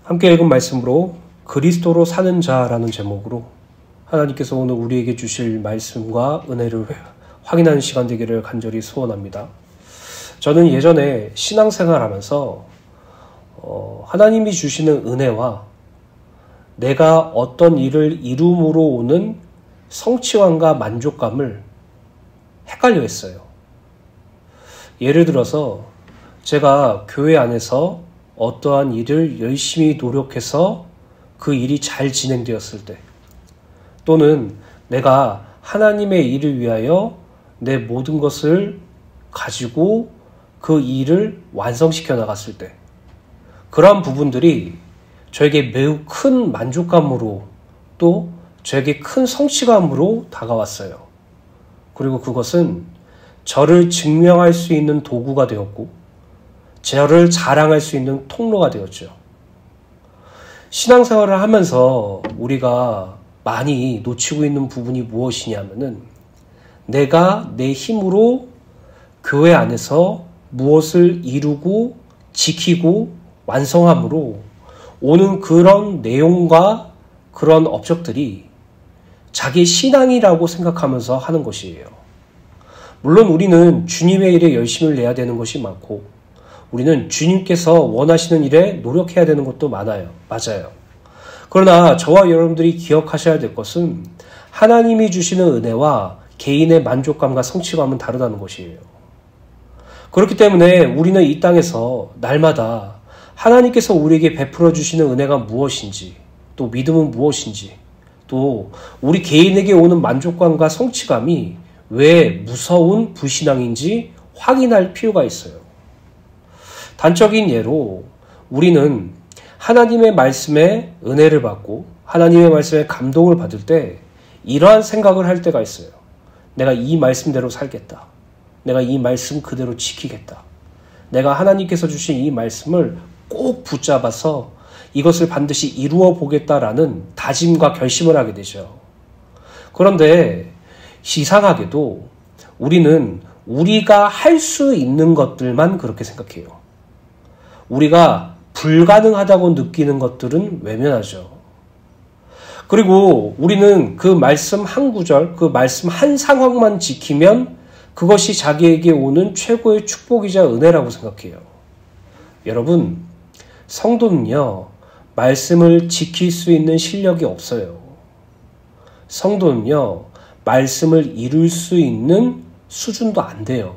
함께 읽은 말씀으로 그리스도로 사는 자라는 제목으로 하나님께서 오늘 우리에게 주실 말씀과 은혜를 확인하는 시간 되기를 간절히 소원합니다. 저는 예전에 신앙생활하면서 하나님이 주시는 은혜와 내가 어떤 일을 이룸으로 오는 성취감과 만족감을 헷갈려 했어요. 예를 들어서 제가 교회 안에서 어떠한 일을 열심히 노력해서 그 일이 잘 진행되었을 때, 또는 내가 하나님의 일을 위하여 내 모든 것을 가지고 그 일을 완성시켜 나갔을 때, 그러한 부분들이 저에게 매우 큰 만족감으로 또 저에게 큰 성취감으로 다가왔어요. 그리고 그것은 저를 증명할 수 있는 도구가 되었고 저를 자랑할 수 있는 통로가 되었죠. 신앙생활을 하면서 우리가 많이 놓치고 있는 부분이 무엇이냐면은 내가 내 힘으로 교회 안에서 무엇을 이루고 지키고 완성함으로 오는 그런 내용과 그런 업적들이 자기 신앙이라고 생각하면서 하는 것이에요. 물론 우리는 주님의 일에 열심을 내야 되는 것이 많고 우리는 주님께서 원하시는 일에 노력해야 되는 것도 많아요. 맞아요. 그러나 저와 여러분들이 기억하셔야 될 것은 하나님이 주시는 은혜와 개인의 만족감과 성취감은 다르다는 것이에요. 그렇기 때문에 우리는 이 땅에서 날마다 하나님께서 우리에게 베풀어 주시는 은혜가 무엇인지, 또 믿음은 무엇인지, 또 우리 개인에게 오는 만족감과 성취감이 왜 무서운 불신앙인지 확인할 필요가 있어요. 단적인 예로 우리는 하나님의 말씀에 은혜를 받고 하나님의 말씀에 감동을 받을 때 이러한 생각을 할 때가 있어요. 내가 이 말씀대로 살겠다. 내가 이 말씀 그대로 지키겠다. 내가 하나님께서 주신 이 말씀을 꼭 붙잡아서 이것을 반드시 이루어 보겠다라는 다짐과 결심을 하게 되죠. 그런데 이상하게도 우리는 우리가 할 수 있는 것들만 그렇게 생각해요. 우리가 불가능하다고 느끼는 것들은 외면하죠. 그리고 우리는 그 말씀 한 구절, 그 말씀 한 상황만 지키면 그것이 자기에게 오는 최고의 축복이자 은혜라고 생각해요. 여러분, 성도는요, 말씀을 지킬 수 있는 실력이 없어요. 성도는요, 말씀을 이룰 수 있는 수준도 안 돼요.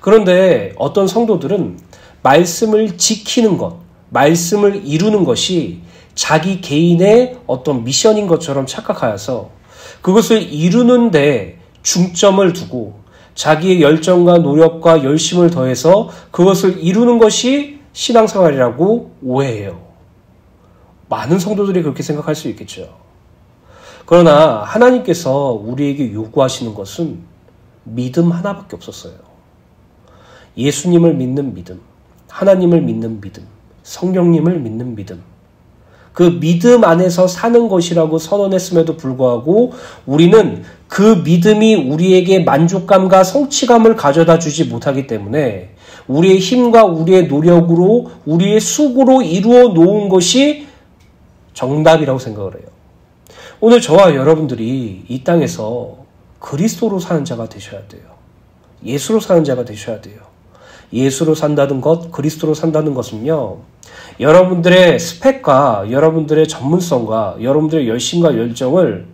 그런데 어떤 성도들은 말씀을 지키는 것, 말씀을 이루는 것이 자기 개인의 어떤 미션인 것처럼 착각하여서 그것을 이루는데 중점을 두고 자기의 열정과 노력과 열심을 더해서 그것을 이루는 것이 신앙생활이라고 오해해요. 많은 성도들이 그렇게 생각할 수 있겠죠. 그러나 하나님께서 우리에게 요구하시는 것은 믿음 하나밖에 없었어요. 예수님을 믿는 믿음, 하나님을 믿는 믿음, 성령님을 믿는 믿음. 그 믿음 안에서 사는 것이라고 선언했음에도 불구하고 우리는 그 믿음이 우리에게 만족감과 성취감을 가져다 주지 못하기 때문에 우리의 힘과 우리의 노력으로 우리의 수고로 이루어 놓은 것이 정답이라고 생각을 해요. 오늘 저와 여러분들이 이 땅에서 그리스도로 사는 자가 되셔야 돼요. 예수로 사는 자가 되셔야 돼요. 예수로 산다는 것, 그리스도로 산다는 것은요, 여러분들의 스펙과 여러분들의 전문성과 여러분들의 열심과 열정을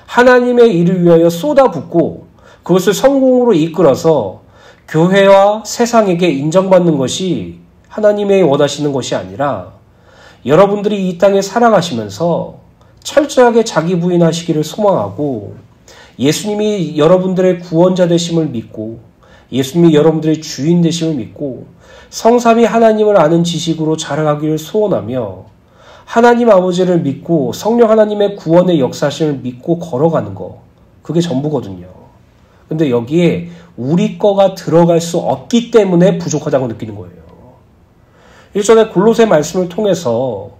하나님의 일을 위하여 쏟아붓고 그것을 성공으로 이끌어서 교회와 세상에게 인정받는 것이 하나님의 원하시는 것이 아니라 여러분들이 이 땅에 살아가시면서 철저하게 자기 부인하시기를 소망하고 예수님이 여러분들의 구원자 되심을 믿고 예수님이 여러분들의 주인 되심을 믿고 성삼위 하나님을 아는 지식으로 자라가기를 소원하며 하나님 아버지를 믿고 성령 하나님의 구원의 역사심을 믿고 걸어가는 거, 그게 전부거든요. 근데 여기에 우리 거가 들어갈 수 없기 때문에 부족하다고 느끼는 거예요. 일전에 골로새 말씀을 통해서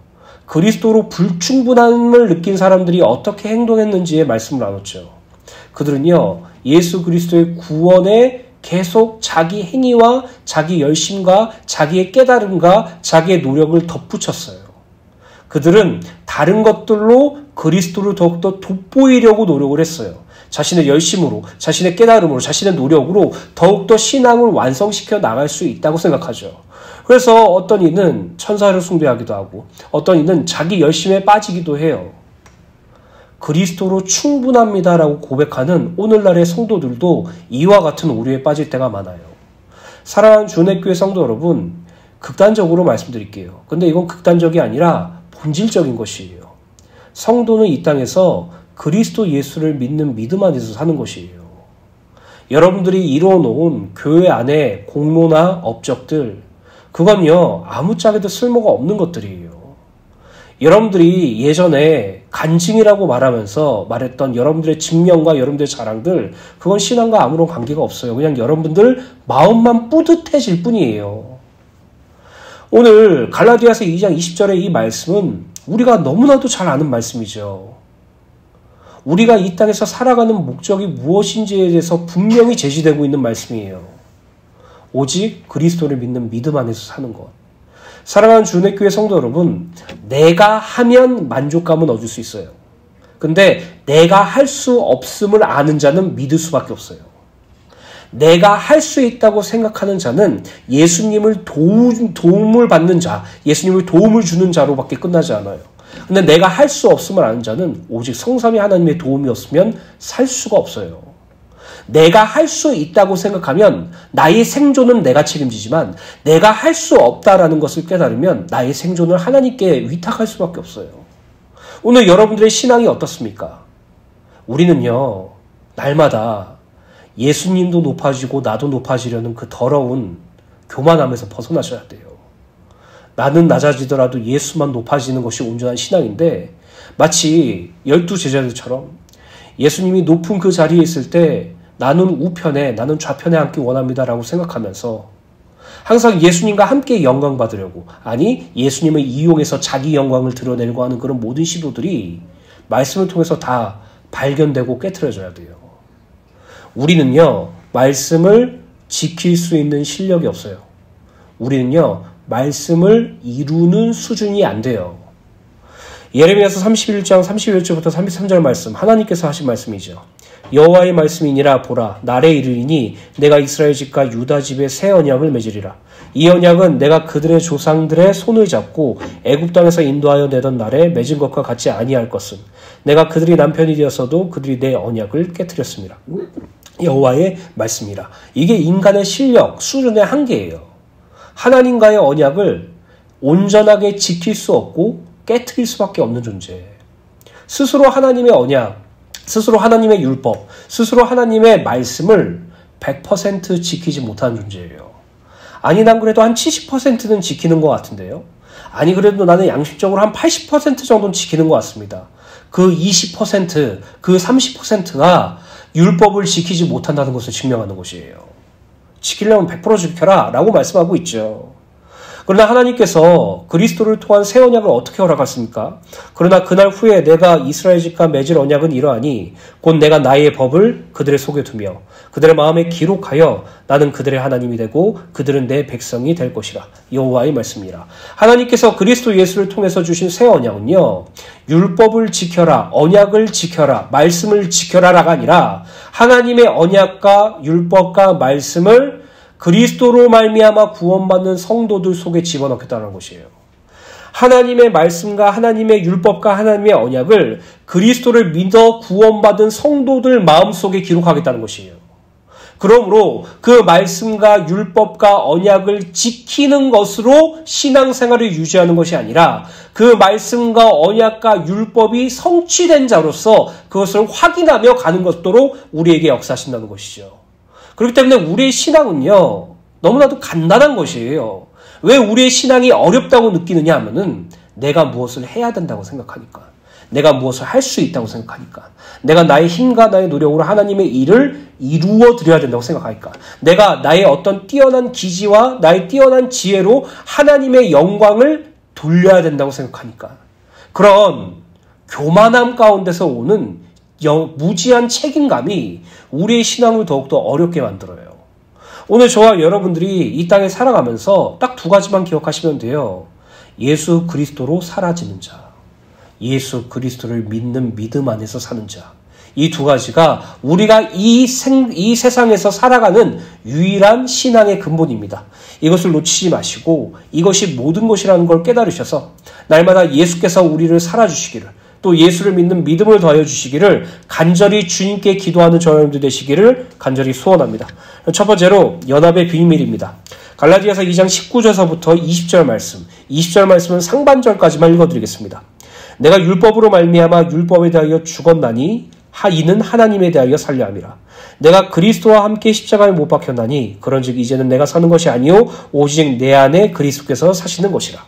그리스도로 불충분함을 느낀 사람들이 어떻게 행동했는지의 말씀을 나눴죠. 그들은요, 예수 그리스도의 구원에 계속 자기 행위와 자기 열심과 자기의 깨달음과 자기의 노력을 덧붙였어요. 그들은 다른 것들로 그리스도를 더욱더 돋보이려고 노력을 했어요. 자신의 열심으로, 자신의 깨달음으로, 자신의 노력으로 더욱더 신앙을 완성시켜 나갈 수 있다고 생각하죠. 그래서 어떤 이는 천사를 숭배하기도 하고 어떤 이는 자기 열심에 빠지기도 해요. 그리스도로 충분합니다라고 고백하는 오늘날의 성도들도 이와 같은 오류에 빠질 때가 많아요. 사랑하는 주은혜교회 성도 여러분, 극단적으로 말씀드릴게요. 근데 이건 극단적이 아니라 본질적인 것이에요. 성도는 이 땅에서 그리스도 예수를 믿는 믿음 안에서 사는 것이에요. 여러분들이 이루어놓은 교회 안에 공로나 업적들, 그건요 아무짝에도 쓸모가 없는 것들이에요. 여러분들이 예전에 간증이라고 말했던 여러분들의 직명과 여러분들의 자랑들, 그건 신앙과 아무런 관계가 없어요. 그냥 여러분들 마음만 뿌듯해질 뿐이에요. 오늘 갈라디아서 2장 20절의 이 말씀은 우리가 너무나도 잘 아는 말씀이죠. 우리가 이 땅에서 살아가는 목적이 무엇인지에 대해서 분명히 제시되고 있는 말씀이에요. 오직 그리스도를 믿는 믿음 안에서 사는 것. 사랑하는 주은혜교회 성도 여러분, 내가 하면 만족감은 얻을 수 있어요. 근데 내가 할 수 없음을 아는 자는 믿을 수밖에 없어요. 내가 할 수 있다고 생각하는 자는 예수님을 도움을 받는 자, 예수님을 도움을 주는 자로밖에 끝나지 않아요. 근데 내가 할 수 없음을 아는 자는 오직 성삼위 하나님의 도움이 없으면 살 수가 없어요. 내가 할 수 있다고 생각하면 나의 생존은 내가 책임지지만 내가 할 수 없다라는 것을 깨달으면 나의 생존을 하나님께 위탁할 수밖에 없어요. 오늘 여러분들의 신앙이 어떻습니까? 우리는요, 날마다 예수님도 높아지고 나도 높아지려는 그 더러운 교만함에서 벗어나셔야 돼요. 나는 낮아지더라도 예수만 높아지는 것이 온전한 신앙인데, 마치 12제자들처럼 예수님이 높은 그 자리에 있을 때 나는 우편에, 나는 좌편에 앉기 원합니다라고 생각하면서 항상 예수님과 함께 영광 받으려고, 아니 예수님을 이용해서 자기 영광을 드러내려고 하는 그런 모든 시도들이 말씀을 통해서 다 발견되고 깨트려져야 돼요. 우리는요, 말씀을 지킬 수 있는 실력이 없어요. 우리는요, 말씀을 이루는 수준이 안 돼요. 예레미야서 31장 31절부터 33절 말씀, 하나님께서 하신 말씀이죠. 여호와의 말씀이니라. 보라, 날에 이르리니 내가 이스라엘 집과 유다 집에 새 언약을 맺으리라. 이 언약은 내가 그들의 조상들의 손을 잡고 애굽 땅에서 인도하여 내던 날에 맺은 것과 같지 아니할 것은 내가 그들이 남편이 되었어도 그들이 내 언약을 깨트렸습니다. 여호와의 말씀이라. 이게 인간의 실력, 수준의 한계예요. 하나님과의 언약을 온전하게 지킬 수 없고 깨트릴 수밖에 없는 존재. 스스로 하나님의 언약, 스스로 하나님의 율법, 스스로 하나님의 말씀을 100% 지키지 못하는 존재예요. 아니, 난 그래도 한 70%는 지키는 것 같은데요. 아니, 그래도 나는 양심적으로 한 80% 정도는 지키는 것 같습니다. 그 20%, 그 30%가 율법을 지키지 못한다는 것을 증명하는 것이에요. 지키려면 100% 지켜라 라고 말씀하고 있죠. 그러나 하나님께서 그리스도를 통한 새 언약을 어떻게 허락하십니까? 그러나 그날 후에 내가 이스라엘 집과 맺을 언약은 이러하니 곧 내가 나의 법을 그들의 속에 두며 그들의 마음에 기록하여 나는 그들의 하나님이 되고 그들은 내 백성이 될 것이라. 여호와의 말씀이라. 하나님께서 그리스도 예수를 통해서 주신 새 언약은요, 율법을 지켜라, 언약을 지켜라, 말씀을 지켜라가 아니라 하나님의 언약과 율법과 말씀을 그리스도로 말미암아 구원받는 성도들 속에 집어넣겠다는 것이에요. 하나님의 말씀과 하나님의 율법과 하나님의 언약을 그리스도를 믿어 구원받은 성도들 마음속에 기록하겠다는 것이에요. 그러므로 그 말씀과 율법과 언약을 지키는 것으로 신앙생활을 유지하는 것이 아니라 그 말씀과 언약과 율법이 성취된 자로서 그것을 확인하며 가는 것도로 우리에게 역사하신다는 것이죠. 그렇기 때문에 우리의 신앙은요, 너무나도 간단한 것이에요. 왜 우리의 신앙이 어렵다고 느끼느냐 하면은 내가 무엇을 해야 된다고 생각하니까, 내가 무엇을 할 수 있다고 생각하니까, 내가 나의 힘과 나의 노력으로 하나님의 일을 이루어 드려야 된다고 생각하니까, 내가 나의 어떤 뛰어난 기지와 나의 뛰어난 지혜로 하나님의 영광을 돌려야 된다고 생각하니까, 그런 교만함 가운데서 오는 무지한 책임감이 우리의 신앙을 더욱더 어렵게 만들어요. 오늘 저와 여러분들이 이 땅에 살아가면서 딱 두 가지만 기억하시면 돼요. 예수 그리스도로 사라지는 자, 예수 그리스도를 믿는 믿음 안에서 사는 자, 이 두 가지가 우리가 이 세상에서 살아가는 유일한 신앙의 근본입니다. 이것을 놓치지 마시고 이것이 모든 것이라는 걸 깨달으셔서 날마다 예수께서 우리를 살아주시기를, 또 예수를 믿는 믿음을 더하여 주시기를 간절히 주님께 기도하는 저와 여러분들 되시기를 간절히 소원합니다. 첫 번째로 연합의 비밀입니다. 갈라디아서 2장 19절서부터 20절 말씀, 20절 말씀은 상반절까지만 읽어드리겠습니다. 내가 율법으로 말미암아 율법에 대하여 죽었나니 이는 하나님에 대하여 살려 함이라. 내가 그리스도와 함께 십자가에 못 박혔나니 그런즉 이제는 내가 사는 것이 아니요 오직 내 안에 그리스도께서 사시는 것이라.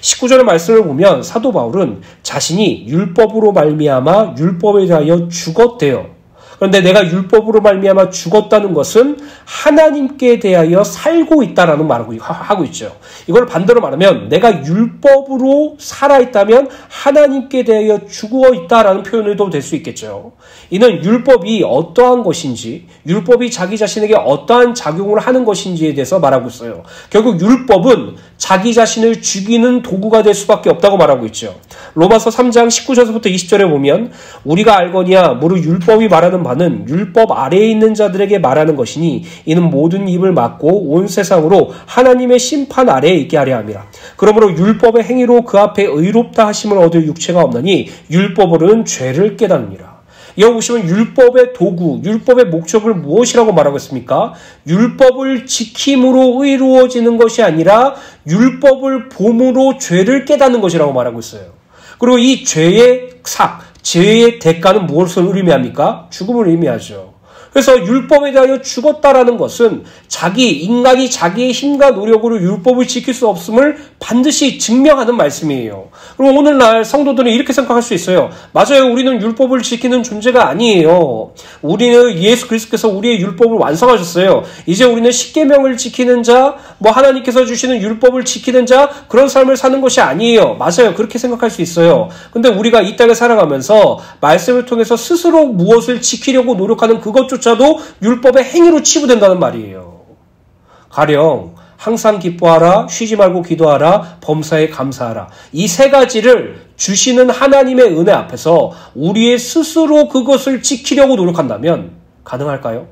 19절의 말씀을 보면 사도 바울은 자신이 율법으로 말미암아 율법에 대하여 죽었대요. 그런데 내가 율법으로 말미암아 죽었다는 것은 하나님께 대하여 살고 있다라는 말을 하고 있죠. 이걸 반대로 말하면 내가 율법으로 살아있다면 하나님께 대하여 죽어 있다라는 표현도 될 수 있겠죠. 이는 율법이 어떠한 것인지, 율법이 자기 자신에게 어떠한 작용을 하는 것인지에 대해서 말하고 있어요. 결국 율법은 자기 자신을 죽이는 도구가 될 수밖에 없다고 말하고 있죠. 로마서 3장 19절부터 20절에 보면 우리가 알거니와 무릇 율법이 말하는 바는 율법 아래에 있는 자들에게 말하는 것이니 이는 모든 입을 막고 온 세상으로 하나님의 심판 아래에 있게 하려 함이라. 그러므로 율법의 행위로 그 앞에 의롭다 하심을 얻을 육체가 없나니 율법으로는 죄를 깨닫느니라. 여기 보시면 율법의 도구, 율법의 목적을 무엇이라고 말하고 있습니까? 율법을 지킴으로 의로워지는 것이 아니라 율법을 봄으로 죄를 깨닫는 것이라고 말하고 있어요. 그리고 이 죄의 죄의 대가는 무엇을 의미합니까? 죽음을 의미하죠. 그래서 율법에 대하여 죽었다라는 것은 인간이 자기의 힘과 노력으로 율법을 지킬 수 없음을 반드시 증명하는 말씀이에요. 그럼 오늘날 성도들은 이렇게 생각할 수 있어요. 맞아요. 우리는 율법을 지키는 존재가 아니에요. 우리는 예수 그리스도께서 우리의 율법을 완성하셨어요. 이제 우리는 십계명을 지키는 자, 하나님께서 주시는 율법을 지키는 자, 그런 삶을 사는 것이 아니에요. 맞아요. 그렇게 생각할 수 있어요. 근데 우리가 이 땅에 살아가면서 말씀을 통해서 스스로 무엇을 지키려고 노력하는 그것조차도 율법의 행위로 치부된다는 말이에요. 가령 항상 기뻐하라, 쉬지 말고 기도하라, 범사에 감사하라. 이 세 가지를 주시는 하나님의 은혜 앞에서 우리의 스스로 그것을 지키려고 노력한다면 가능할까요?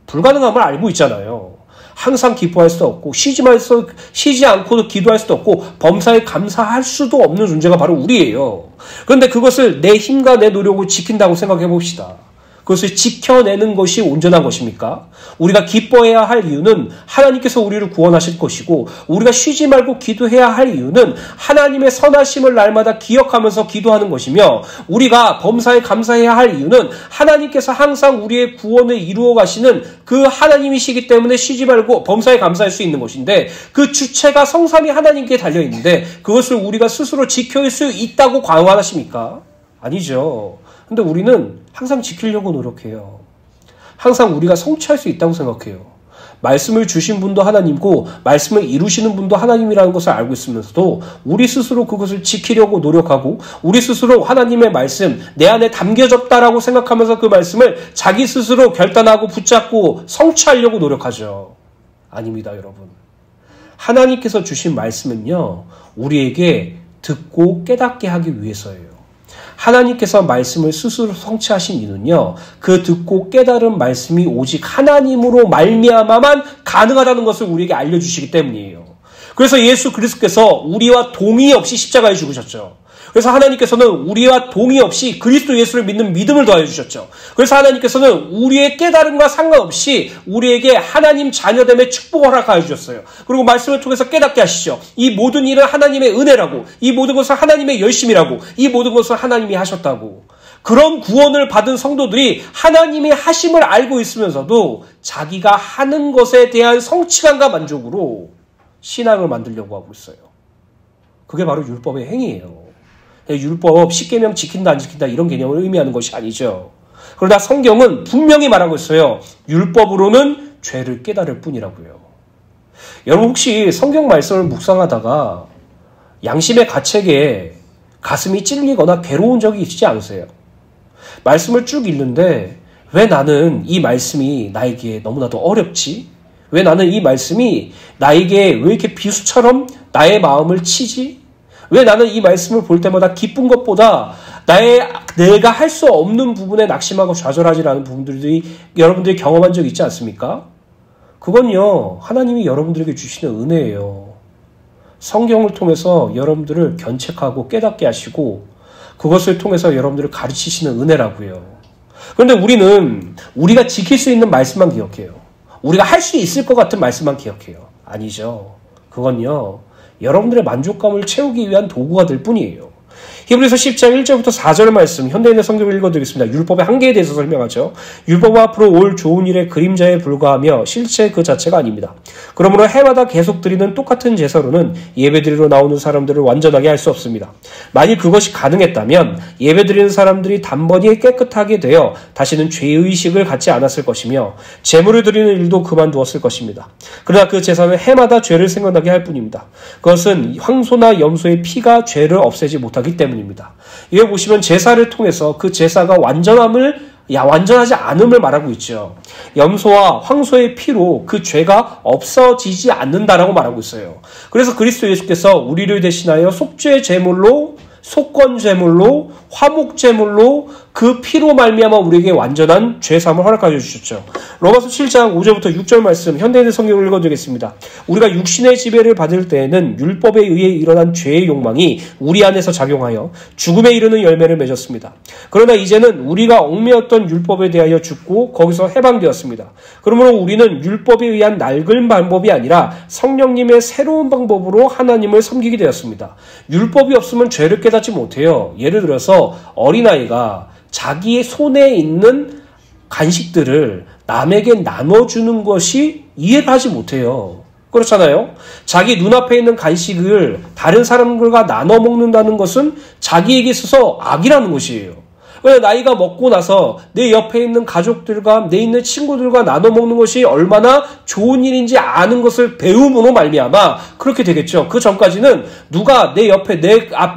불가능함을 알고 있잖아요. 항상 기뻐할 수도 없고 쉬지 않고도 기도할 수도 없고 범사에 감사할 수도 없는 존재가 바로 우리예요. 그런데 그것을 내 힘과 내 노력으로 지킨다고 생각해 봅시다. 그것을 지켜내는 것이 온전한 것입니까? 우리가 기뻐해야 할 이유는 하나님께서 우리를 구원하실 것이고, 우리가 쉬지 말고 기도해야 할 이유는 하나님의 선하심을 날마다 기억하면서 기도하는 것이며, 우리가 범사에 감사해야 할 이유는 하나님께서 항상 우리의 구원을 이루어 가시는 그 하나님이시기 때문에 쉬지 말고 범사에 감사할 수 있는 것인데, 그 주체가 성삼위 하나님께 달려있는데 그것을 우리가 스스로 지킬 수 있다고 강화하십니까? 아니죠. 근데 우리는 항상 지키려고 노력해요. 항상 우리가 성취할 수 있다고 생각해요. 말씀을 주신 분도 하나님고 말씀을 이루시는 분도 하나님이라는 것을 알고 있으면서도 우리 스스로 그것을 지키려고 노력하고 우리 스스로 하나님의 말씀 내 안에 담겨졌다라고 생각하면서 그 말씀을 자기 스스로 결단하고 붙잡고 성취하려고 노력하죠. 아닙니다, 여러분. 하나님께서 주신 말씀은요, 우리에게 듣고 깨닫게 하기 위해서예요. 하나님께서 말씀을 스스로 성취하신 이유는요, 그 듣고 깨달은 말씀이 오직 하나님으로 말미암아만 가능하다는 것을 우리에게 알려주시기 때문이에요. 그래서 예수 그리스도께서 우리와 동의 없이 십자가에 죽으셨죠. 그래서 하나님께서는 우리와 동의 없이 그리스도 예수를 믿는 믿음을 더하여 주셨죠. 그래서 하나님께서는 우리의 깨달음과 상관없이 우리에게 하나님 자녀됨의 축복을 허락하여 주셨어요. 그리고 말씀을 통해서 깨닫게 하시죠. 이 모든 일은 하나님의 은혜라고, 이 모든 것은 하나님의 열심이라고, 이 모든 것은 하나님이 하셨다고. 그런 구원을 받은 성도들이 하나님의 하심을 알고 있으면서도 자기가 하는 것에 대한 성취감과 만족으로 신앙을 만들려고 하고 있어요. 그게 바로 율법의 행위예요. 율법, 십계명 지킨다 안 지킨다 이런 개념을 의미하는 것이 아니죠. 그러나 성경은 분명히 말하고 있어요. 율법으로는 죄를 깨달을 뿐이라고요. 여러분 혹시 성경 말씀을 묵상하다가 양심의 가책에 가슴이 찔리거나 괴로운 적이 있지 않으세요? 말씀을 쭉 읽는데 왜 나는 이 말씀이 나에게 너무나도 어렵지? 왜 나는 이 말씀이 나에게 왜 이렇게 비수처럼 나의 마음을 치지? 왜 나는 이 말씀을 볼 때마다 기쁜 것보다 내가 할 수 없는 부분에 낙심하고 좌절하지 않은 부분들이 여러분들이 경험한 적 있지 않습니까? 그건요, 하나님이 여러분들에게 주시는 은혜예요. 성경을 통해서 여러분들을 견책하고 깨닫게 하시고 그것을 통해서 여러분들을 가르치시는 은혜라고요. 그런데 우리가 지킬 수 있는 말씀만 기억해요. 우리가 할 수 있을 것 같은 말씀만 기억해요. 아니죠. 그건요, 여러분들의 만족감을 채우기 위한 도구가 될 뿐이에요. 히브리서 10장 1절부터 4절 말씀, 현대인의 성경을 읽어드리겠습니다. 율법의 한계에 대해서 설명하죠. 율법은 앞으로 올 좋은 일의 그림자에 불과하며 실제 그 자체가 아닙니다. 그러므로 해마다 계속 드리는 똑같은 제사로는 예배드리러 나오는 사람들을 완전하게 할 수 없습니다. 만일 그것이 가능했다면 예배드리는 사람들이 단번에 깨끗하게 되어 다시는 죄의식을 갖지 않았을 것이며 제물을 드리는 일도 그만두었을 것입니다. 그러나 그 제사는 해마다 죄를 생각나게 할 뿐입니다. 그것은 황소나 염소의 피가 죄를 없애지 못하기 때문입니다. 여기 보시면 제사를 통해서 그 제사가 완전하지 않음을 말하고 있죠. 염소와 황소의 피로 그 죄가 없어지지 않는다라고 말하고 있어요. 그래서 그리스도 예수께서 우리를 대신하여 속죄 제물로, 속건 제물로, 화목 제물로 그 피로 말미암아 우리에게 완전한 죄사함을 허락하여 주셨죠. 로마서 7장 5절부터 6절 말씀, 현대인의 성경을 읽어드리겠습니다. 우리가 육신의 지배를 받을 때에는 율법에 의해 일어난 죄의 욕망이 우리 안에서 작용하여 죽음에 이르는 열매를 맺었습니다. 그러나 이제는 우리가 얽매였던 율법에 대하여 죽고 거기서 해방되었습니다. 그러므로 우리는 율법에 의한 낡은 방법이 아니라 성령님의 새로운 방법으로 하나님을 섬기게 되었습니다. 율법이 없으면 죄를 깨닫지 못해요. 예를 들어서 어린아이가 자기의 손에 있는 간식들을 남에게 나눠주는 것이 이해를 하지 못해요. 그렇잖아요. 자기 눈앞에 있는 간식을 다른 사람들과 나눠 먹는다는 것은 자기에게 있어서 악이라는 것이에요. 왜 나이가 먹고 나서 내 옆에 있는 가족들과 내 있는 친구들과 나눠 먹는 것이 얼마나 좋은 일인지 아는 것을 배움으로 말미암아 그렇게 되겠죠. 그 전까지는 누가 내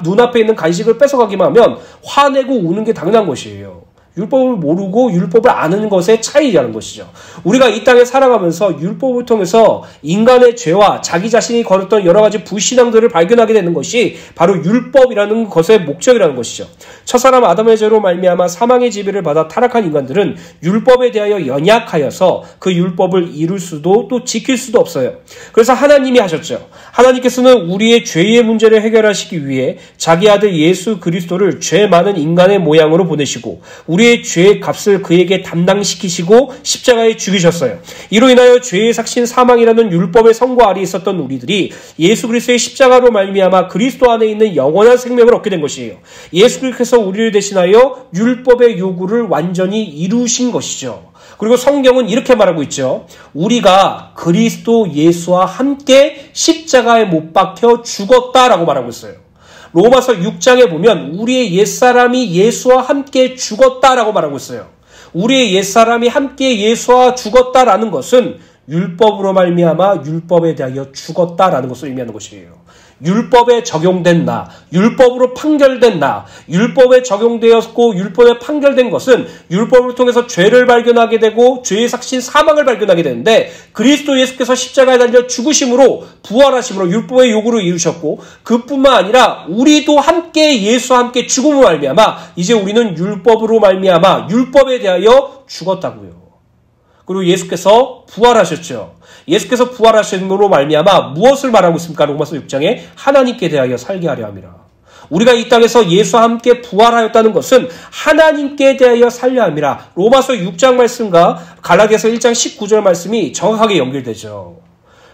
눈앞에 있는 간식을 뺏어가기만 하면 화내고 우는 게 당연한 것이에요. 율법을 모르고 율법을 아는 것의 차이라는 것이죠. 우리가 이 땅에 살아가면서 율법을 통해서 인간의 죄와 자기 자신이 걸었던 여러 가지 불신앙들을 발견하게 되는 것이 바로 율법이라는 것의 목적이라는 것이죠. 첫사람 아담의 죄로 말미암아 사망의 지배를 받아 타락한 인간들은 율법에 대하여 연약하여서 그 율법을 이룰 수도 또 지킬 수도 없어요. 그래서 하나님이 하셨죠. 하나님께서는 우리의 죄의 문제를 해결하시기 위해 자기 아들 예수 그리스도를 죄 많은 인간의 모양으로 보내시고 우리의 죄의 값을 그에게 담당시키시고 십자가에 죽이셨어요. 이로 인하여 죄의 삭신 사망이라는 율법의 선고 아래 있었던 우리들이 예수 그리스도의 십자가로 말미암아 그리스도 안에 있는 영원한 생명을 얻게 된 것이에요. 예수 그리스도께서 우리를 대신하여 율법의 요구를 완전히 이루신 것이죠. 그리고 성경은 이렇게 말하고 있죠. 우리가 그리스도 예수와 함께 십자가에 못 박혀 죽었다라고 말하고 있어요. 로마서 6장에 보면 우리의 옛사람이 예수와 함께 죽었다라고 말하고 있어요. 우리의 옛사람이 함께 예수와 죽었다라는 것은 율법으로 말미암아 율법에 대하여 죽었다라는 것을 의미하는 것이에요. 율법에 적용된 나, 율법으로 판결된 나, 율법에 적용되었고 율법에 판결된 것은 율법을 통해서 죄를 발견하게 되고 죄의 삭신 사망을 발견하게 되는데 그리스도 예수께서 십자가에 달려 죽으심으로 부활하심으로 율법의 요구를 이루셨고 그뿐만 아니라 우리도 함께 예수와 함께 죽음을 말미암아 이제 우리는 율법으로 말미암아 율법에 대하여 죽었다고요. 그리고 예수께서 부활하셨죠. 예수께서 부활하심으로 말미암아 무엇을 말하고 있습니까? 로마서 6장에 하나님께 대하여 살게 하려 함이라. 우리가 이 땅에서 예수와 함께 부활하였다는 것은 하나님께 대하여 살려 함이라. 로마서 6장 말씀과 갈라디아서 1장 19절 말씀이 정확하게 연결되죠.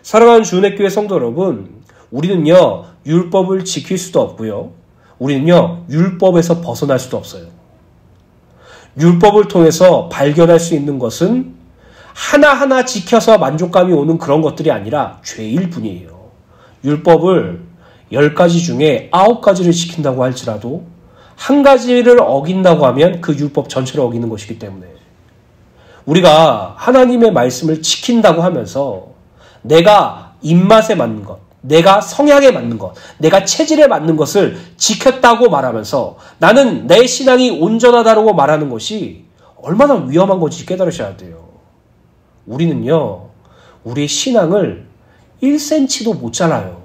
사랑하는 주은혜교회 성도 여러분, 우리는요 율법을 지킬 수도 없고요. 우리는요 율법에서 벗어날 수도 없어요. 율법을 통해서 발견할 수 있는 것은 하나하나 지켜서 만족감이 오는 그런 것들이 아니라 죄일 뿐이에요. 율법을 10가지 중에 9가지를 지킨다고 할지라도 한 가지를 어긴다고 하면 그 율법 전체를 어기는 것이기 때문에 우리가 하나님의 말씀을 지킨다고 하면서 내가 입맛에 맞는 것, 내가 성향에 맞는 것, 내가 체질에 맞는 것을 지켰다고 말하면서 나는 내 신앙이 온전하다고 말하는 것이 얼마나 위험한 건지 깨달으셔야 돼요. 우리는요, 우리의 신앙을 1cm도 못 잘라요.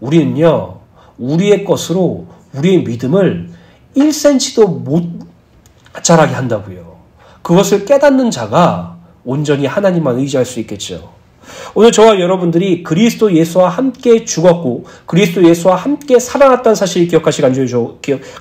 우리는요, 우리의 것으로 우리의 믿음을 1cm도 못 자라게 한다고요. 그것을 깨닫는 자가 온전히 하나님만 의지할 수 있겠죠. 오늘 저와 여러분들이 그리스도 예수와 함께 죽었고 그리스도 예수와 함께 살아났다는 사실을 기억하시기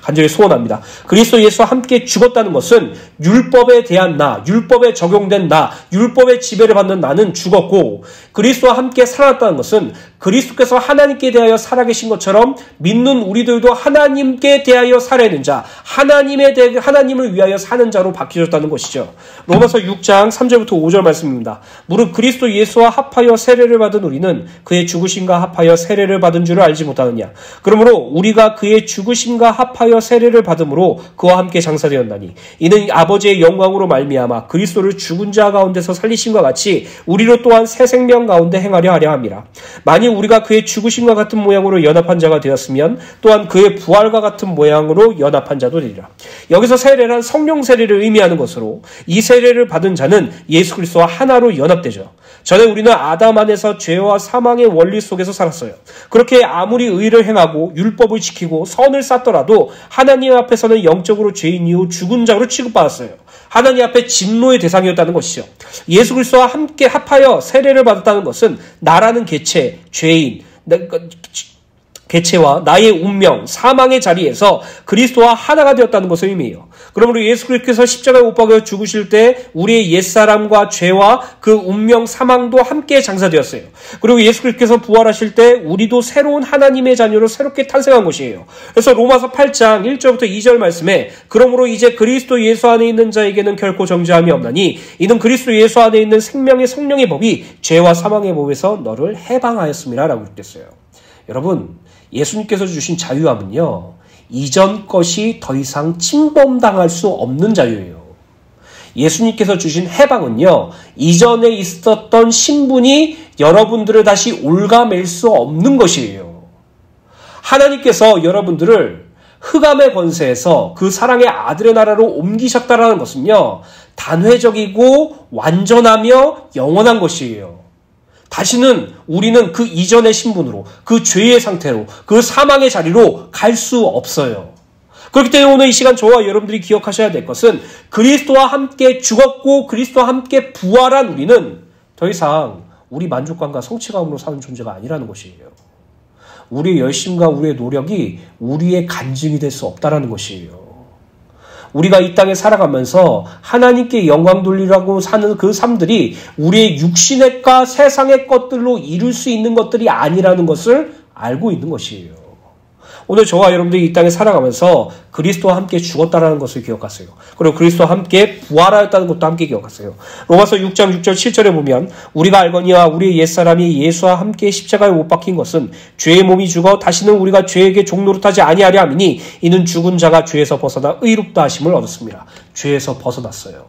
간절히 소원합니다. 그리스도 예수와 함께 죽었다는 것은 율법에 대한 나, 율법에 적용된 나, 율법의 지배를 받는 나는 죽었고, 그리스도와 함께 살아났다는 것은 그리스도께서 하나님께 대하여 살아계신 것처럼 믿는 우리들도 하나님께 대하여 살아있는 자, 하나님을 위하여 사는 자로 바뀌어졌다는 것이죠. 로마서 6장 3절부터 5절 말씀입니다. 무릇 그리스도 예수와 합하여 세례를 받은 우리는 그의 죽으심과 합하여 세례를 받은 줄을 알지 못하느냐. 그러므로 우리가 그의 죽으심과 합하여 세례를 받음으로 그와 함께 장사되었나니 이는 아버지의 영광으로 말미암아 그리스도를 죽은 자 가운데서 살리심과 같이 우리로 또한 새 생명 가운데 행하려 하려 함이라. 만일 우리가 그의 죽으심과 같은 모양으로 연합한 자가 되었으면 또한 그의 부활과 같은 모양으로 연합한 자도 되리라. 여기서 세례란 성령 세례를 의미하는 것으로 이 세례를 받은 자는 예수 그리스도와 하나로 연합되죠. 전에 우리는 아담 안에서 죄와 사망의 원리 속에서 살았어요. 그렇게 아무리 의를 행하고 율법을 지키고 선을 쌓더라도 하나님 앞에서는 영적으로 죄인 이후 죽은 자로 취급받았어요. 하나님 앞에 진노의 대상이었다는 것이죠. 예수 그리스도와 함께 합하여 세례를 받았다는 것은 나라는 개체, 죄인, 개체와 나의 운명, 사망의 자리에서 그리스도와 하나가 되었다는 것을 의미해요. 그러므로 예수 그리스도께서 십자가에 못 박혀 죽으실 때 우리의 옛사람과 죄와 그 운명, 사망도 함께 장사되었어요. 그리고 예수 그리스도께서 부활하실 때 우리도 새로운 하나님의 자녀로 새롭게 탄생한 것이에요. 그래서 로마서 8장 1절부터 2절 말씀에 그러므로 이제 그리스도 예수 안에 있는 자에게는 결코 정죄함이 없나니 이는 그리스도 예수 안에 있는 생명의 성령의 법이 죄와 사망의 법에서 너를 해방하였습니다 라고 그랬어요. 여러분, 예수님께서 주신 자유함은요, 이전 것이 더 이상 침범당할 수 없는 자유예요. 예수님께서 주신 해방은요, 이전에 있었던 신분이 여러분들을 다시 올가맬 수 없는 것이에요. 하나님께서 여러분들을 흑암의 권세에서 그 사랑의 아들의 나라로 옮기셨다라는 것은요, 단회적이고 완전하며 영원한 것이에요. 다시는 우리는 그 이전의 신분으로, 그 죄의 상태로, 그 사망의 자리로 갈 수 없어요. 그렇기 때문에 오늘 이 시간 저와 여러분들이 기억하셔야 될 것은 그리스도와 함께 죽었고 그리스도와 함께 부활한 우리는 더 이상 우리 만족감과 성취감으로 사는 존재가 아니라는 것이에요. 우리의 열심과 우리의 노력이 우리의 간증이 될 수 없다는 것이에요. 우리가 이 땅에 살아가면서 하나님께 영광 돌리라고 사는 그 삶들이 우리의 육신의과 세상의 것들로 이룰 수 있는 것들이 아니라는 것을 알고 있는 것이에요. 오늘 저와 여러분들이 이 땅에 살아가면서 그리스도와 함께 죽었다는 것을 기억하세요. 그리고 그리스도와 함께 부활하였다는 것도 함께 기억하세요. 로마서 6장 6절 7절에 보면 우리가 알거니와 우리의 옛사람이 예수와 함께 십자가에 못 박힌 것은 죄의 몸이 죽어 다시는 우리가 죄에게 종노릇하지 아니하려 함이니 이는 죽은 자가 죄에서 벗어나 의롭다 하심을 얻었습니다. 죄에서 벗어났어요.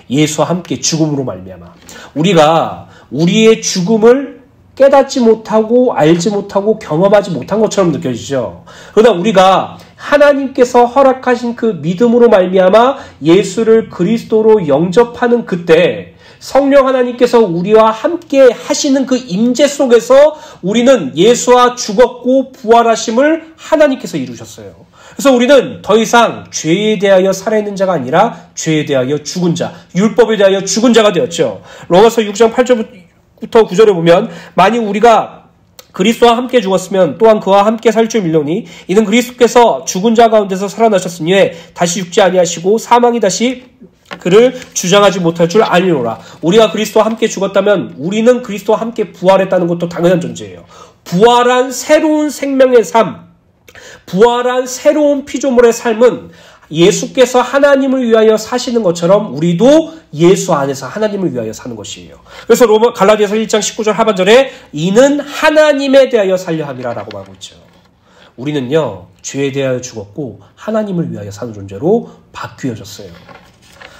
예수와 함께 죽음으로 말미암아 우리가 우리의 죽음을 깨닫지 못하고 알지 못하고 경험하지 못한 것처럼 느껴지죠. 그러나 우리가 하나님께서 허락하신 그 믿음으로 말미암아 예수를 그리스도로 영접하는 그때 성령 하나님께서 우리와 함께 하시는 그 임재 속에서 우리는 예수와 죽었고 부활하심을 하나님께서 이루셨어요. 그래서 우리는 더 이상 죄에 대하여 살아있는 자가 아니라 죄에 대하여 죽은 자, 율법에 대하여 죽은 자가 되었죠. 로마서 6장 8절부터 9절에 보면 만일 우리가 그리스도와 함께 죽었으면 또한 그와 함께 살 줄 믿노니 이는 그리스도께서 죽은 자 가운데서 살아나셨으니 다시 죽지 아니하시고 사망이 다시 그를 주장하지 못할 줄 아니노라. 우리가 그리스도와 함께 죽었다면 우리는 그리스도와 함께 부활했다는 것도 당연한 존재예요. 부활한 새로운 생명의 삶, 부활한 새로운 피조물의 삶은 예수께서 하나님을 위하여 사시는 것처럼 우리도 예수 안에서 하나님을 위하여 사는 것이에요. 그래서 갈라디아서 1장 19절 하반절에 이는 하나님에 대하여 살려 함이라 라고 말하고 있죠. 우리는요, 죄에 대하여 죽었고 하나님을 위하여 사는 존재로 바뀌어졌어요.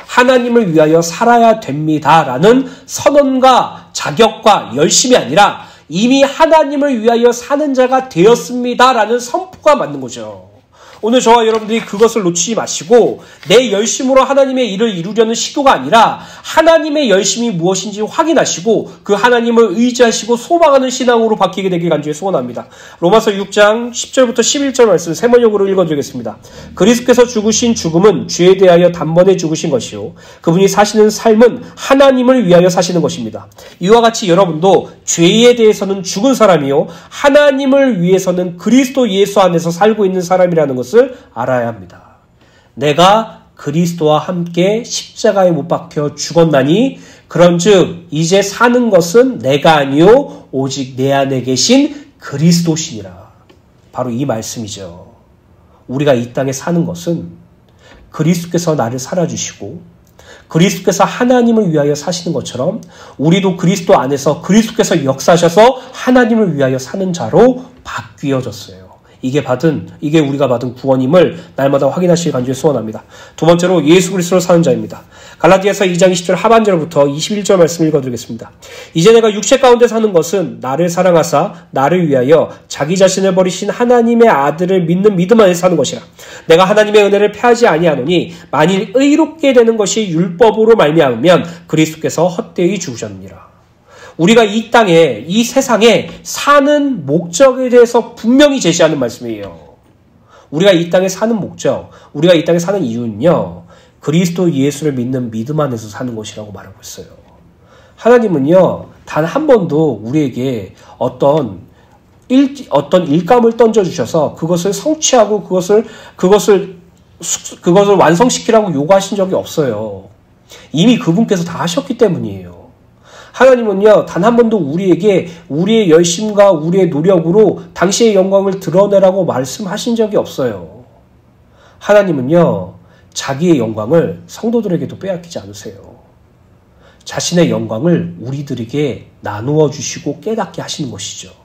하나님을 위하여 살아야 됩니다라는 선언과 자격과 열심이 아니라 이미 하나님을 위하여 사는 자가 되었습니다라는 선포가 맞는 거죠. 오늘 저와 여러분들이 그것을 놓치지 마시고 내 열심으로 하나님의 일을 이루려는 시도가 아니라 하나님의 열심이 무엇인지 확인하시고 그 하나님을 의지하시고 소망하는 신앙으로 바뀌게 되길 간절히 소원합니다. 로마서 6장 10절부터 11절 말씀 세번역으로 읽어드리겠습니다. 그리스도께서 죽으신 죽음은 죄에 대하여 단번에 죽으신 것이요 그분이 사시는 삶은 하나님을 위하여 사시는 것입니다. 이와 같이 여러분도 죄에 대해서는 죽은 사람이요 하나님을 위해서는 그리스도 예수 안에서 살고 있는 사람이라는 것을 알아야 합니다. 내가 그리스도와 함께 십자가에 못 박혀 죽었나니 그런즉 이제 사는 것은 내가 아니요 오직 내 안에 계신 그리스도시니라. 바로 이 말씀이죠. 우리가 이 땅에 사는 것은 그리스도께서 나를 살아주시고 그리스도께서 하나님을 위하여 사시는 것처럼 우리도 그리스도 안에서 그리스도께서 역사하셔서 하나님을 위하여 사는 자로 바뀌어졌어요. 이게 우리가 받은 구원임을 날마다 확인하시길 간절히 소원합니다. 두 번째로 예수 그리스도로 사는 자입니다. 갈라디아서 2장 20절 하반절부터 21절 말씀 읽어드리겠습니다. 이제 내가 육체 가운데 사는 것은 나를 사랑하사 나를 위하여 자기 자신을 버리신 하나님의 아들을 믿는 믿음 안에 사는 것이라. 내가 하나님의 은혜를 패하지 아니하노니 만일 의롭게 되는 것이 율법으로 말미암으면 그리스도께서 헛되이 죽으셨느니라. 우리가 이 땅에, 이 세상에 사는 목적에 대해서 분명히 제시하는 말씀이에요. 우리가 이 땅에 사는 목적, 우리가 이 땅에 사는 이유는요, 그리스도 예수를 믿는 믿음 안에서 사는 것이라고 말하고 있어요. 하나님은요, 단 한 번도 우리에게 어떤 일감을 던져주셔서 그것을 성취하고 그것을 완성시키라고 요구하신 적이 없어요. 이미 그분께서 다 하셨기 때문이에요. 하나님은요, 단 한 번도 우리에게 우리의 열심과 우리의 노력으로 당시의 영광을 드러내라고 말씀하신 적이 없어요. 하나님은요, 자기의 영광을 성도들에게도 빼앗기지 않으세요. 자신의 영광을 우리들에게 나누어 주시고 깨닫게 하시는 것이죠.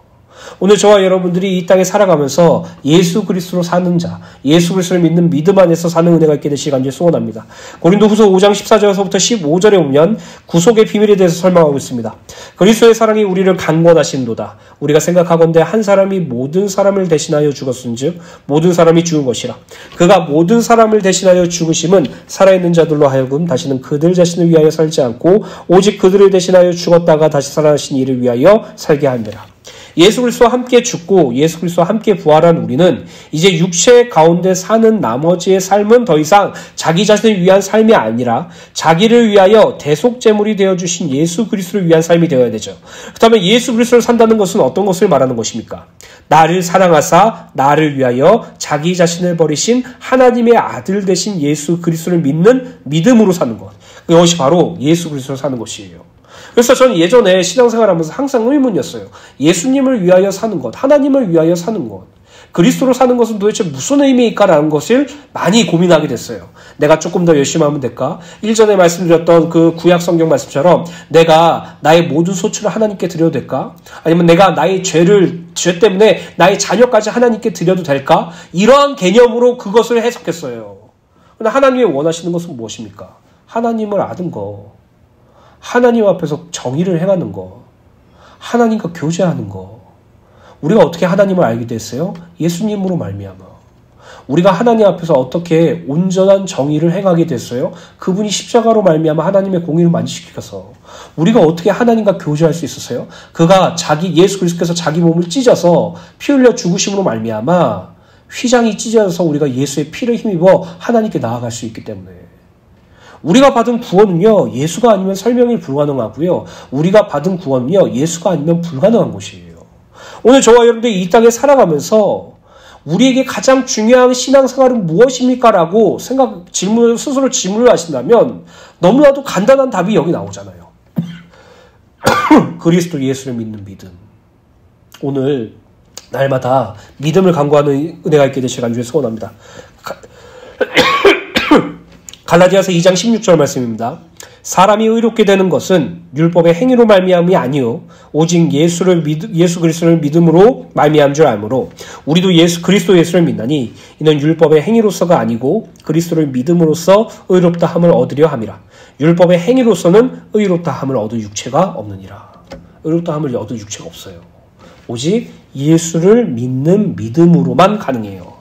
오늘 저와 여러분들이 이 땅에 살아가면서 예수 그리스도로 사는 자, 예수 그리스도를 믿는 믿음 안에서 사는 은혜가 있게 되시길 간절히 소원합니다. 고린도후서 5장 14절에서부터 15절에 보면 구속의 비밀에 대해서 설명하고 있습니다. 그리스도의 사랑이 우리를 강권하신도다. 우리가 생각하건대 한 사람이 모든 사람을 대신하여 죽었은즉 모든 사람이 죽은 것이라. 그가 모든 사람을 대신하여 죽으심은 살아있는 자들로 하여금 다시는 그들 자신을 위하여 살지 않고 오직 그들을 대신하여 죽었다가 다시 살아나신 이를 위하여 살게 하느니라. 예수 그리스도와 함께 죽고 예수 그리스도와 함께 부활한 우리는 이제 육체 가운데 사는 나머지의 삶은 더 이상 자기 자신을 위한 삶이 아니라 자기를 위하여 대속제물이 되어주신 예수 그리스도를 위한 삶이 되어야 되죠. 그렇다면 예수 그리스도를 산다는 것은 어떤 것을 말하는 것입니까? 나를 사랑하사 나를 위하여 자기 자신을 버리신 하나님의 아들 되신 예수 그리스도를 믿는 믿음으로 사는 것. 그것이 바로 예수 그리스도를 사는 것이에요. 그래서 저는 예전에 신앙생활하면서 항상 의문이었어요. 예수님을 위하여 사는 것, 하나님을 위하여 사는 것, 그리스도로 사는 것은 도대체 무슨 의미일까라는 것을 많이 고민하게 됐어요. 내가 조금 더 열심히 하면 될까? 일전에 말씀드렸던 그 구약 성경 말씀처럼 내가 나의 모든 소출을 하나님께 드려도 될까? 아니면 내가 나의 죄 때문에 나의 자녀까지 하나님께 드려도 될까? 이러한 개념으로 그것을 해석했어요. 그런데 하나님이 원하시는 것은 무엇입니까? 하나님을 아는 거. 하나님 앞에서 정의를 행하는 거, 하나님과 교제하는 거. 우리가 어떻게 하나님을 알게 됐어요? 예수님으로 말미암아. 우리가 하나님 앞에서 어떻게 온전한 정의를 행하게 됐어요? 그분이 십자가로 말미암아 하나님의 공의를 만지시켜서. 우리가 어떻게 하나님과 교제할 수 있었어요? 그가 예수 그리스도께서 자기 몸을 찢어서 피 흘려 죽으심으로 말미암아 휘장이 찢어져서 우리가 예수의 피를 힘입어 하나님께 나아갈 수 있기 때문에. 우리가 받은 구원은요, 예수가 아니면 설명이 불가능하고요. 우리가 받은 구원은요, 예수가 아니면 불가능한 것이에요. 오늘 저와 여러분들이 이 땅에 살아가면서 우리에게 가장 중요한 신앙생활은 무엇입니까? 라고 스스로 질문을 하신다면 너무나도 간단한 답이 여기 나오잖아요. 그리스도 예수를 믿는 믿음. 오늘 날마다 믿음을 강구하는 은혜가 있게 되시길 간절히 소원합니다. 갈라디아서 2장 16절 말씀입니다. 사람이 의롭게 되는 것은 율법의 행위로 말미암이 아니요 오직 예수 그리스도를 믿음으로 말미암은 줄 알므로 우리도 그리스도 예수를 믿나니 이는 율법의 행위로서가 아니고 그리스도를 믿음으로써 의롭다 함을 얻으려 함이라. 율법의 행위로서는 의롭다 함을 얻을 육체가 없느니라. 의롭다 함을 얻을 육체가 없어요. 오직 예수를 믿는 믿음으로만 가능해요.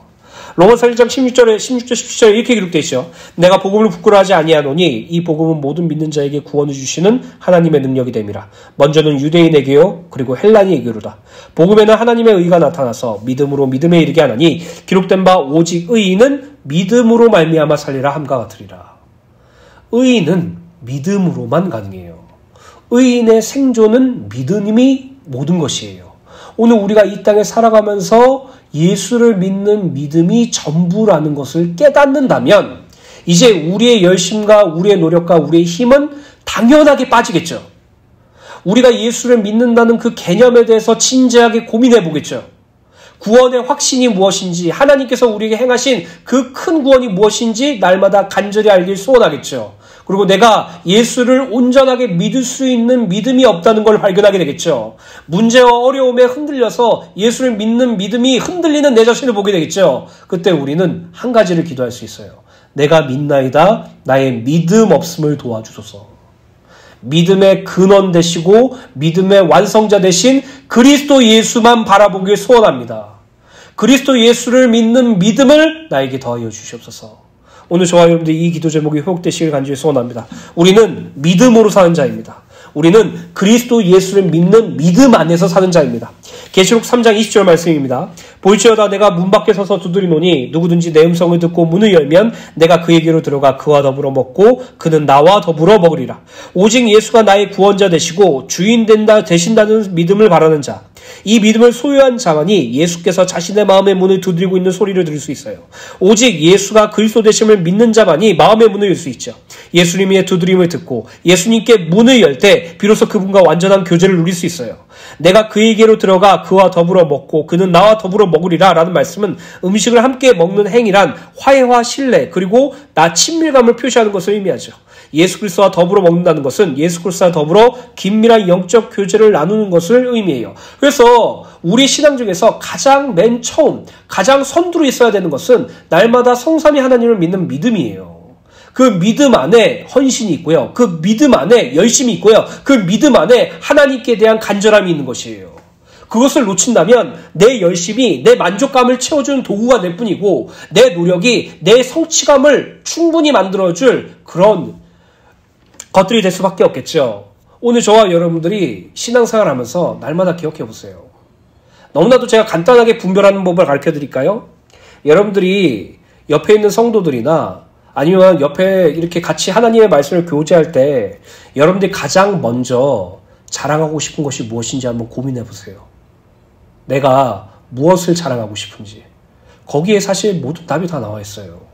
로마서 1장 16절 17절에 이렇게 기록되어 있죠. 내가 복음을 부끄러워하지 아니하노니 이 복음은 모든 믿는 자에게 구원을 주시는 하나님의 능력이 됨이라. 먼저는 유대인에게요 그리고 헬라인에게로다. 복음에는 하나님의 의가 나타나서 믿음으로 믿음에 이르게 하나니 기록된 바 오직 의인은 믿음으로 말미암아 살리라 함과 같으리라. 의인은 믿음으로만 가능해요. 의인의 생존은 믿음이 모든 것이에요. 오늘 우리가 이 땅에 살아가면서 예수를 믿는 믿음이 전부라는 것을 깨닫는다면 이제 우리의 열심과 우리의 노력과 우리의 힘은 당연하게 빠지겠죠. 우리가 예수를 믿는다는 그 개념에 대해서 진지하게 고민해 보겠죠. 구원의 확신이 무엇인지, 하나님께서 우리에게 행하신 그 큰 구원이 무엇인지 날마다 간절히 알길 소원하겠죠. 그리고 내가 예수를 온전하게 믿을 수 있는 믿음이 없다는 걸 발견하게 되겠죠. 문제와 어려움에 흔들려서 예수를 믿는 믿음이 흔들리는 내 자신을 보게 되겠죠. 그때 우리는 한 가지를 기도할 수 있어요. 내가 믿나이다. 나의 믿음 없음을 도와주소서. 믿음의 근원 되시고 믿음의 완성자 되신 그리스도 예수만 바라보길 소원합니다. 그리스도 예수를 믿는 믿음을 나에게 더하여 주시옵소서. 오늘 저와 여러분들 이 기도 제목이 회복되시길 간절히 소원합니다. 우리는 믿음으로 사는 자입니다. 우리는 그리스도 예수를 믿는 믿음 안에서 사는 자입니다. 계시록 3장 20절 말씀입니다. 볼지어다 내가 문 밖에 서서 두드리노니 누구든지 내 음성을 듣고 문을 열면 내가 그에게로 들어가 그와 더불어 먹고 그는 나와 더불어 먹으리라. 오직 예수가 나의 구원자 되시고 주인 되신다는 믿음을 바라는 자, 이 믿음을 소유한 자만이 예수께서 자신의 마음의 문을 두드리고 있는 소리를 들을 수 있어요. 오직 예수가 그리스도 되심을 믿는 자만이 마음의 문을 열 수 있죠. 예수님의 두드림을 듣고 예수님께 문을 열 때 비로소 그분과 완전한 교제를 누릴 수 있어요. 내가 그에게로 들어가 그와 더불어 먹고 그는 나와 더불어 먹으리라 라는 말씀은 음식을 함께 먹는 행위란 화해와 신뢰 그리고 나 친밀감을 표시하는 것을 의미하죠. 예수 그리스도와 더불어 먹는다는 것은 예수 그리스도와 더불어 긴밀한 영적 교제를 나누는 것을 의미해요. 그래서 우리 신앙 중에서 가장 맨 처음, 가장 선두로 있어야 되는 것은 날마다 성삼위 하나님을 믿는 믿음이에요. 그 믿음 안에 헌신이 있고요. 그 믿음 안에 열심이 있고요. 그 믿음 안에 하나님께 대한 간절함이 있는 것이에요. 그것을 놓친다면 내 열심이 내 만족감을 채워주는 도구가 될 뿐이고 내 노력이 내 성취감을 충분히 만들어줄 그런 것들이 될 수밖에 없겠죠. 오늘 저와 여러분들이 신앙생활을 하면서 날마다 기억해 보세요. 너무나도 제가 간단하게 분별하는 법을 가르쳐 드릴까요? 여러분들이 옆에 있는 성도들이나 아니면 옆에 이렇게 같이 하나님의 말씀을 교제할 때 여러분들이 가장 먼저 자랑하고 싶은 것이 무엇인지 한번 고민해 보세요. 내가 무엇을 자랑하고 싶은지. 거기에 사실 모든 답이 다 나와 있어요.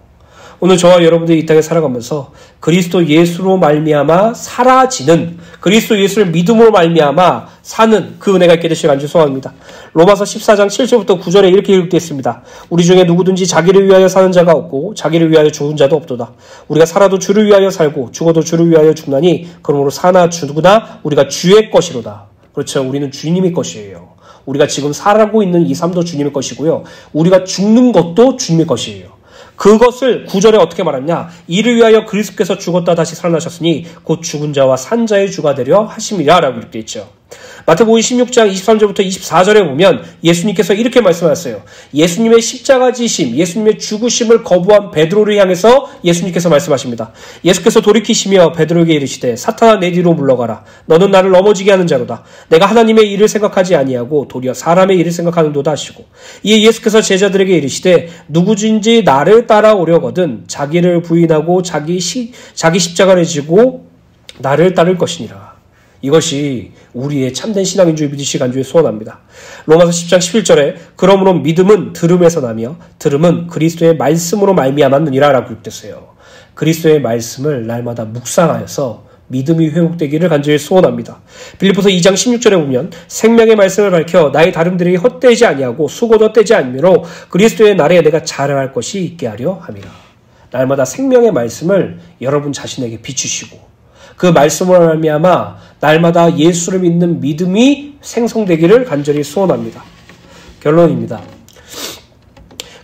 오늘 저와 여러분들이 이 땅에 살아가면서 그리스도 예수로 말미암아 사라지는, 그리스도 예수를 믿음으로 말미암아 사는 그 은혜가 있게 되시길 간절히 소원합니다. 로마서 14장 7절부터 9절에 이렇게 기록되어 있습니다. 우리 중에 누구든지 자기를 위하여 사는 자가 없고 자기를 위하여 죽은 자도 없도다. 우리가 살아도 주를 위하여 살고 죽어도 주를 위하여 죽나니 그러므로 사나 죽으나 우리가 주의 것이로다. 그렇죠. 우리는 주님의 것이에요. 우리가 지금 살아가고 있는 이 삶도 주님의 것이고요. 우리가 죽는 것도 주님의 것이에요. 그것을 9절에 어떻게 말하냐? 이를 위하여 그리스도께서 죽었다 다시 살아나셨으니 곧 죽은 자와 산 자의 주가 되려 하심이라 라고 이렇게 있죠. 마태복음 16장 23절부터 24절에 보면 예수님께서 이렇게 말씀하셨어요. 예수님의 십자가 지심, 예수님의 죽으심을 거부한 베드로를 향해서 예수님께서 말씀하십니다. 예수께서 돌이키시며 베드로에게 이르시되 사탄아 내 뒤로 물러가라. 너는 나를 넘어지게 하는 자로다. 내가 하나님의 일을 생각하지 아니하고 도리어 사람의 일을 생각하는도다 하시고, 이에 예수께서 제자들에게 이르시되 누구든지 나를 따라오려거든 자기를 부인하고 자기 십자가를 지고 나를 따를 것이니라. 이것이 우리의 참된 신앙인 줄 믿으시기 간절히 소원합니다. 로마서 10장 11절에 그러므로 믿음은 들음에서 나며 들음은 그리스도의 말씀으로 말미암았느니라 라고 기록됐어요. 그리스도의 말씀을 날마다 묵상하여서 믿음이 회복되기를 간절히 소원합니다. 빌립보서 2장 16절에 보면 생명의 말씀을 밝혀 나의 다름들이 헛되지 아니하고 수고도 떼지 않으므로 그리스도의 날에 내가 자랑할 것이 있게 하려 함이라. 날마다 생명의 말씀을 여러분 자신에게 비추시고 그 말씀으로 말미암아 날마다 예수를 믿는 믿음이 생성되기를 간절히 소원합니다. 결론입니다.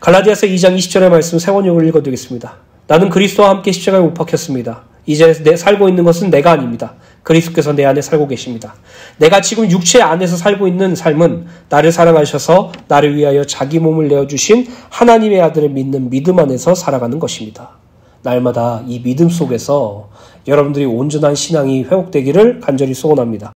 갈라디아서 2장 20절의 말씀 세원역을 읽어드리겠습니다. 나는 그리스도와 함께 십자가에 못 박혔습니다. 이제 살고 있는 것은 내가 아닙니다. 그리스도께서 내 안에 살고 계십니다. 내가 지금 육체 안에서 살고 있는 삶은 나를 사랑하셔서 나를 위하여 자기 몸을 내어주신 하나님의 아들을 믿는 믿음 안에서 살아가는 것입니다. 날마다 이 믿음 속에서 여러분들이 온전한 신앙이 회복되기를 간절히 소원합니다.